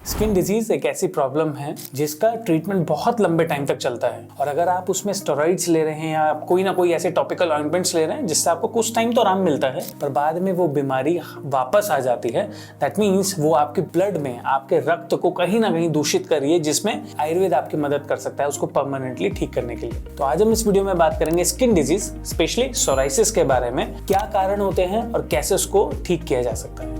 Skin disease एक ऐसी problem है जिसका ट्रीटमेंट बहुत लंबे टाइम तक चलता है और अगर आप उसमें स्टेरॉइड्स ले रहे हैं या कोई ना कोई ऐसे टॉपिकल ऑइंटमेंट्स ले रहे हैं जिससे आपको कुछ टाइम तो आराम मिलता है पर बाद में वो बीमारी वापस आ जाती है। दैट मीन्स वो आपके ब्लड में आपके रक्त को कहीं ना कहीं दूषित कर रही है, जिसमें आयुर्वेद आपकी मदद कर सकता है उसको परमानेंटली ठीक करने के लिए। तो आज हम इस वीडियो में बात करेंगे स्किन डिजीज स्पेशली सोराइसिस के बारे में, क्या कारण होते हैं और कैसे उसको ठीक किया जा सकता है।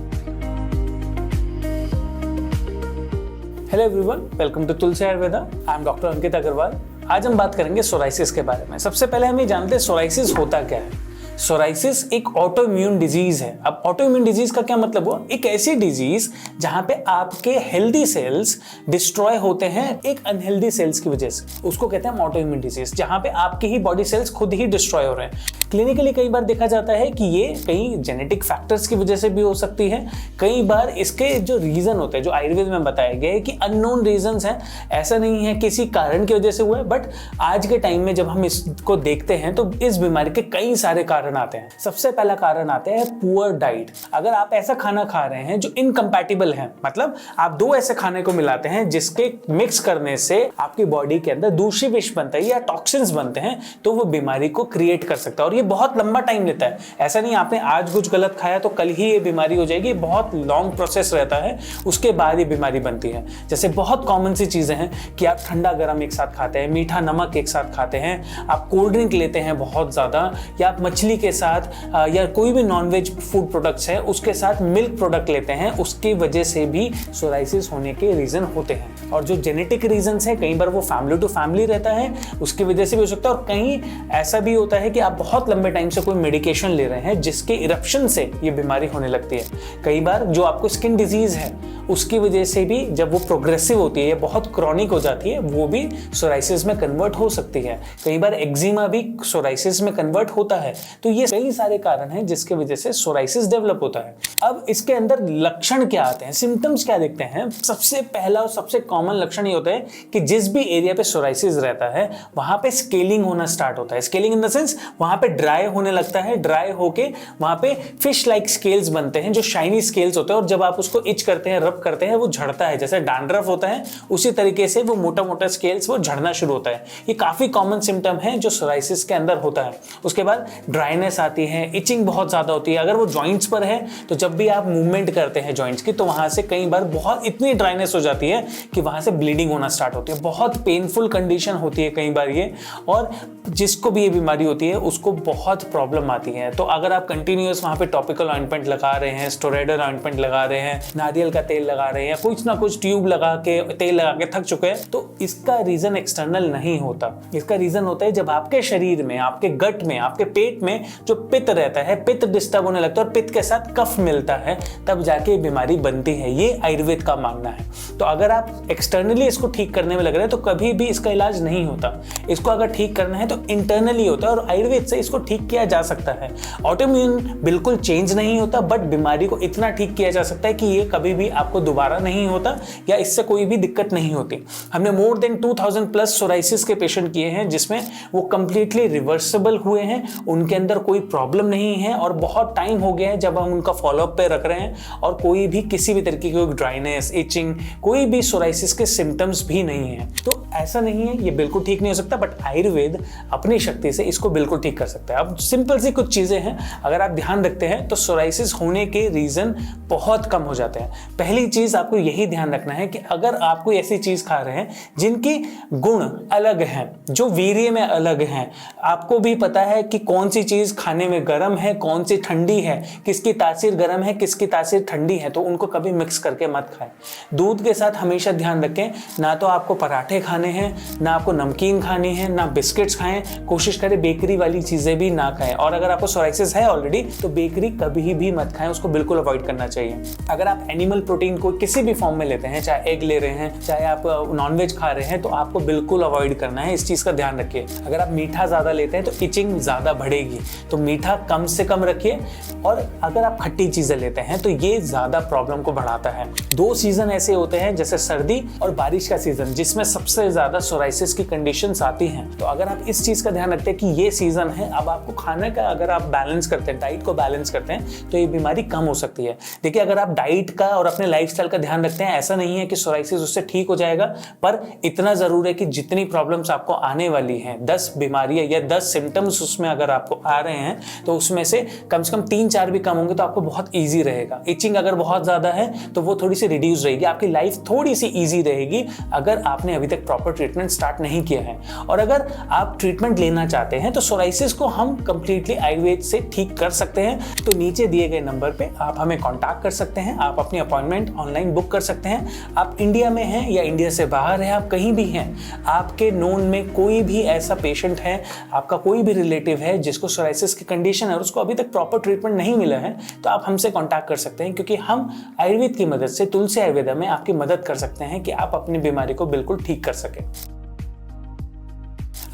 Hello everyone, welcome to Tulsi Ayurveda. I am doctor Ankit Agrawal. आज हम बात करेंगे सोराइसिस के बारे में। सबसे पहले हम ये जानते हैं सोराइसिस होता क्या है। सोराइसिस एक ऑटो इम्यून डिजीज है। अब ऑटो इम्यून डिजीज का क्या मतलब हुआ? एक ऐसी डिजीज जहां पे आपके हेल्दी सेल्स डिस्ट्रॉय होते हैं एक अनहेल्दी सेल्स की वजह से, उसको कहते हैं ऑटो इम्यून डिजीज, जहां पे आपके ही बॉडी सेल्स खुद ही डिस्ट्रॉय हो रहे हैं। क्लिनिकली कई बार देखा जाता है कि ये कई जेनेटिक फैक्टर्स की वजह से भी हो सकती है। कई बार इसके जो रीजन होते हैं, जो आयुर्वेद में बताया गया है कि अननोन रीजंस हैं, ऐसा नहीं है किसी कारण की वजह से हुआ है, बट आज के टाइम में जब हम इसको देखते हैं तो इस बीमारी के कई सारे कारण आते हैं। सबसे पहला कारण आता है पुअर डाइट। अगर आप ऐसा खाना खा रहे हैं जो इनकम्पैटिबल है, मतलब आप दो ऐसे खाने को मिलाते हैं जिसके मिक्स करने से आपकी बॉडी के अंदर दूषित विष बनता है या टॉक्सिन्स बनते हैं, तो वो बीमारी को क्रिएट कर सकता है और ये बहुत लंबा टाइम लेता है। ऐसा नहीं आपने आज कुछ गलत खाया तो कल ही ये बीमारी हो जाएगी, बहुत लॉन्ग प्रोसेस रहता है, उसके बाद ये बीमारी बनती है। जैसे बहुत कॉमन सी चीजें हैं कि आप ठंडा गर्म एक साथ खाते हैं, मीठा नमक एक साथ खाते हैं, आप कोल्ड ड्रिंक लेते हैं बहुत ज्यादा, या आप मछली के साथ या कोई भी नॉनवेज फूड प्रोडक्ट्स है उसके साथ मिल्क प्रोडक्ट लेते हैं, उसकी वजह से भी सोराइसिस होने के रीजन होते हैं। और जो जेनेटिक रीजंस है, कई बार वो फैमिली टू फैमिली रहता है, उसकी वजह से भी हो सकता है। और कहीं ऐसा भी होता है कि आप बहुत लंबे टाइम से कोई मेडिकेशन ले रहे हैं जिसके इरप्शन से ये बीमारी होने लगती है। कई बार जो आपको स्किन डिजीज है उसकी वजह से भी जब वो प्रोग्रेसिव होती है या बहुत क्रॉनिक हो जाती है, वो भी सोराइसिस में कन्वर्ट हो सकती है। कई बार एक्जिमा भी सोराइसिस में कन्वर्ट होता है। तो ये कई सारे कारण हैं जिसके वजह से सोराइसिस डेवलप होता है। अब इसके अंदर लक्षण क्या आते हैं, सिम्टम्स क्या दिखते हैं? सबसे पहला और सबसे कॉमन लक्षण ये होता है कि जिस भी एरिया पे सोराइसिस रहता है वहां पे स्केलिंग होना स्टार्ट होता है। स्केलिंग इन द सेंस वहां पे ड्राई होने लगता है, ड्राई होके वहां पे फिश लाइक स्केल्स बनते हैं जो शाइनी स्केल्स होते हैं, और जब आप उसको इच करते हैं, रब करते हैं, वो झड़ता है। जैसे डैंड्रफ होता है उसी तरीके से वो मोटा मोटा स्केल्स वो झड़ना शुरू होता है। ये काफी कॉमन सिम्टम है जो सोराइसिस के अंदर होता है। उसके बाद ड्राइनेस आती है, इचिंग बहुत ज्यादा होती है। अगर वो जॉइंट्स पर है तो जब भी आप मूवमेंट करते हैं जॉइंट्स की, तो वहां से कई बार बहुत इतनी ड्राइनेस हो जाती है कि वहां से ब्लीडिंग होना स्टार्ट होती है। बहुत पेनफुल कंडीशन होती है कई बार ये, और जिसको भी ये बीमारी होती है उसको बहुत प्रॉब्लम आती है। तो अगर आप कंटिन्यूअस वहां पे टॉपिकल ऑइंटमेंट लगा रहे हैं, स्टेरॉइडल ऑइंटमेंट लगा रहे हैं, नारियल का तेल लगा रहे हैं, कुछ ना कुछ ट्यूब लगा के तेल लगा के थक चुके हैं, तो इसका रीजन एक्सटर्नल नहीं होता। इसका रीजन होता है जब आपके शरीर में, आपके गट में, आपके पेट में जो पित्त रहता है, पित्त डिस्टर्ब होने लगता है और पित्त के साथ कफ मिलता है, तब जाके बीमारी बनती है। ये आयुर्वेद का मानना है। तो अगर आप एक्सटर्नली इसको ठीक करने में लग रहे हैं तो कभी भी इसका इलाज नहीं होता। इसको अगर ठीक करना है तो इंटरनली होता है और आयुर्वेद से इसको ठीक किया जा सकता है। ऑटोइम्यून बिल्कुल चेंज नहीं होता, बट बीमारी को इतना ठीक किया जा सकता है कि ये कभी भी आपको दोबारा नहीं होता या इससे कोई भी दिक्कत नहीं होती। हमने मोर देन 2000 प्लस सोराइसिस के पेशेंट किए हैं जिसमें वो कंप्लीटली रिवर्सिबल हुए हैं, उनके अंदर कोई प्रॉब्लम नहीं है और बहुत टाइम हो गया है जब हम उनका फॉलोअप पे रख रहे हैं, और कोई भी किसी भी तरीके की ड्राइनेस, इचिंग, कोई भी सोराइसिस के सिम्टम्स भी नहीं है। तो ऐसा नहीं है ये बिल्कुल ठीक नहीं हो सकता, बट आयुर्वेद अपनी शक्ति से इसको बिल्कुल ठीक कर सकता है। अब सिंपल सी कुछ चीजें हैं, अगर आप ध्यान रखते हैं तो सोराइसिस होने के रीजन बहुत कम हो जाते हैं। पहली चीज आपको यही ध्यान रखना है कि अगर आप कोई ऐसी चीज खा रहे हैं जिनकी गुण अलग हैं, जो वीर्य में अलग हैं, आपको भी पता है कि कौन सी चीज खाने में गर्म है, कौन सी ठंडी है, किसकी तासीर गर्म है, किसकी तासीर ठंडी है, तो उनको कभी मिक्स करके मत खाएं। दूध के साथ हमेशा ध्यान रखें, ना तो आपको पराठे खाने हैं, ना आपको नमकीन खानी है, ना बिस्किट्स खाएं। कोशिश करें बेकरी वाली चीजें भी ना खाएं। और अगर आपको सोराइसिस है ऑलरेडी तो बेकरी कभी भी मत खाएं, उसको बिल्कुल अवॉइड करना चाहिए। अगर आप एनिमल प्रोटीन को किसी भी फॉर्म में लेते हैं, चाहे एग ले रहे हैं, चाहे आप नॉनवेज खा रहे हैं, तो आपको बिल्कुल अवॉइड करना है। इस चीज का ध्यान रखिए। अगर आप मीठा ज्यादा लेते हैं तो इचिंग ज्यादा बढ़ेगी, तो मीठा कम से कम रखिए। और अगर आप खट्टी चीजें लेते हैं तो ये ज्यादा प्रॉब्लम को बढ़ाता है। दो सीजन ऐसे होते हैं जैसे सर्दी और बारिश का सीजन, जिसमें सबसे से ज़्यादा सोराइसिस की कंडीशंस आती हैं। तो अगर आप इस चीज़ का ध्यान रखते हैं कि ये सीज़न है, अब आपको खाने का अगर आप बैलेंस करते हैं, डाइट को बैलेंस करते हैं, तो ये बीमारी कम हो सकती है। देखिए, अगर आप डाइट का और अपने लाइफस्टाइल का ध्यान रखते हैं, ऐसा नहीं है कि सोराइसिस उससे ठीक हो जाएगा, पर इतना ज़रूर है कि जितनी प्रॉब्लम्स आपको आने वाली हैं, 10 बीमारियाँ या 10 सिम्टम्स उसमें अगर आपको आ रहे हैं, तो उसमें से कम 3-4 भी कम होंगे तो आपको बहुत ईजी रहेगा। इचिंग अगर बहुत ज़्यादा है तो वो थोड़ी सी रिड्यूस रहेगी, आपकी लाइफ थोड़ी सी ईजी रहेगी अगर आपने अभी तक प्रॉपर ट्रीटमेंट स्टार्ट नहीं किया है। और अगर आप ट्रीटमेंट लेना चाहते हैं तो सोराइसिस को हम कंप्लीटली आयुर्वेद से ठीक कर सकते हैं। तो नीचे दिए गए नंबर पे आप हमें कॉन्टैक्ट कर सकते हैं, आप अपनी अपॉइंटमेंट ऑनलाइन बुक कर सकते हैं। आप इंडिया में हैं या इंडिया से बाहर हैं, आप कहीं भी हैं, आपके नोन में कोई भी ऐसा पेशेंट है, आपका कोई भी रिलेटिव है जिसको सोराइसिस की कंडीशन है और उसको अभी तक प्रॉपर ट्रीटमेंट नहीं मिला है, तो आप हमसे कांटेक्ट कर सकते हैं, क्योंकि हम आयुर्वेद की मदद से, तुलसी आयुर्वेदा में आपकी मदद कर सकते हैं कि आप अपनी बीमारी को बिल्कुल ठीक कर सकें।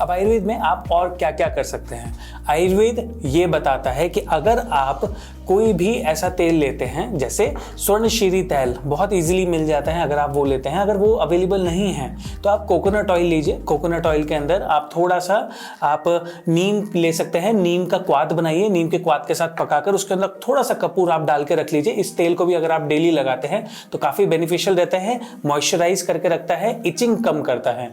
अब आयुर्वेद में आप और क्या क्या कर सकते हैं? आयुर्वेद ये बताता है कि अगर आप कोई भी ऐसा तेल लेते हैं, जैसे स्वर्णशीरी तेल बहुत इजीली मिल जाता है, अगर आप वो लेते हैं, अगर वो अवेलेबल नहीं है तो आप कोकोनट ऑयल लीजिए। कोकोनट ऑयल के अंदर आप थोड़ा सा आप नीम ले सकते हैं, नीम का क्वाथ बनाइए, नीम के क्वाथ के साथ पकाकर उसके अंदर थोड़ा सा कपूर आप डाल के रख लीजिए। इस तेल को भी अगर आप डेली लगाते हैं तो काफ़ी बेनिफिशियल रहता है, मॉइस्चराइज करके रखता है, इचिंग कम करता है।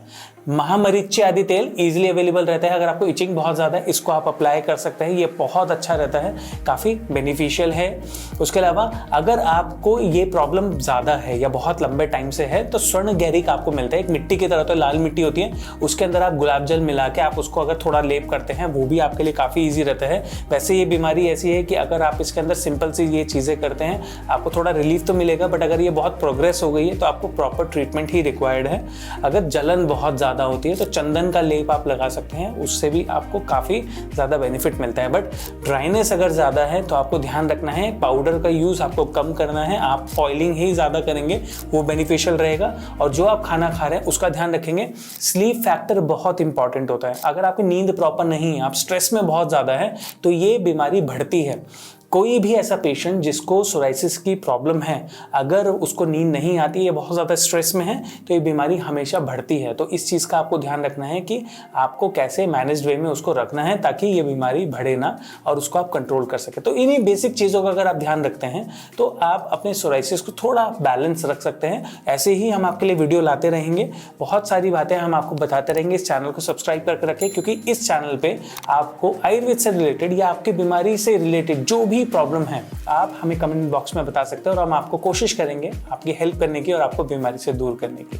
महामरीची आदि तेल इजीली अवेलेबल रहता है, अगर आपको इचिंग बहुत ज़्यादा है इसको आप अप्लाई कर सकते हैं, ये बहुत अच्छा रहता है, काफ़ी बेनिफिशियल है। उसके अलावा अगर आपको ये प्रॉब्लम ज़्यादा है या बहुत लंबे टाइम से है तो स्वर्ण गैरिक आपको मिलता है, एक मिट्टी की तरह, तो लाल मिट्टी होती है, उसके अंदर आप गुलाब जल मिला के आप उसको अगर थोड़ा लेप करते हैं, वो भी आपके लिए काफ़ी ईजी रहता है। वैसे ये बीमारी ऐसी है कि अगर आप इसके अंदर सिंपल सी ये चीज़ें करते हैं आपको थोड़ा रिलीफ तो मिलेगा, बट अगर ये बहुत प्रोग्रेस हो गई है तो आपको प्रॉपर ट्रीटमेंट ही रिक्वायर्ड है। अगर जलन बहुत ज़्यादा होती है तो चंदन का लेप आप लगा सकते हैं, उससे भी आपको काफ़ी ज़्यादा बेनिफिट मिलता है। बट ड्राइनेस अगर ज़्यादा है तो आपको ध्यान रखना है, पाउडर का यूज़ आपको कम करना है, आप ऑयलिंग ही ज़्यादा करेंगे, वो बेनिफिशियल रहेगा। और जो आप खाना खा रहे हैं उसका ध्यान रखेंगे। स्लीप फैक्टर बहुत इंपॉर्टेंट होता है, अगर आपकी नींद प्रॉपर नहीं है, आप स्ट्रेस में बहुत ज़्यादा है, तो ये बीमारी बढ़ती है। कोई भी ऐसा पेशेंट जिसको सोराइसिस की प्रॉब्लम है, अगर उसको नींद नहीं आती है, बहुत ज़्यादा स्ट्रेस में है, तो ये बीमारी हमेशा बढ़ती है। तो इस चीज़ का आपको ध्यान रखना है कि आपको कैसे मैनेज्ड वे में उसको रखना है ताकि ये बीमारी बढ़े ना और उसको आप कंट्रोल कर सके। तो इन्हीं बेसिक चीज़ों का अगर आप ध्यान रखते हैं तो आप अपने सोराइसिस को थोड़ा बैलेंस रख सकते हैं। ऐसे ही हम आपके लिए वीडियो लाते रहेंगे, बहुत सारी बातें हम आपको बताते रहेंगे। इस चैनल को सब्सक्राइब करके रखें, क्योंकि इस चैनल पर आपको आयुर्वेद से रिलेटेड या आपकी बीमारी से रिलेटेड जो भी प्रॉब्लम है आप हमें कमेंट बॉक्स में बता सकते हैं और हम आपको कोशिश करेंगे आपकी हेल्प करने की और आपको बीमारी से दूर करने की।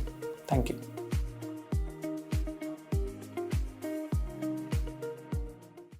Thank you.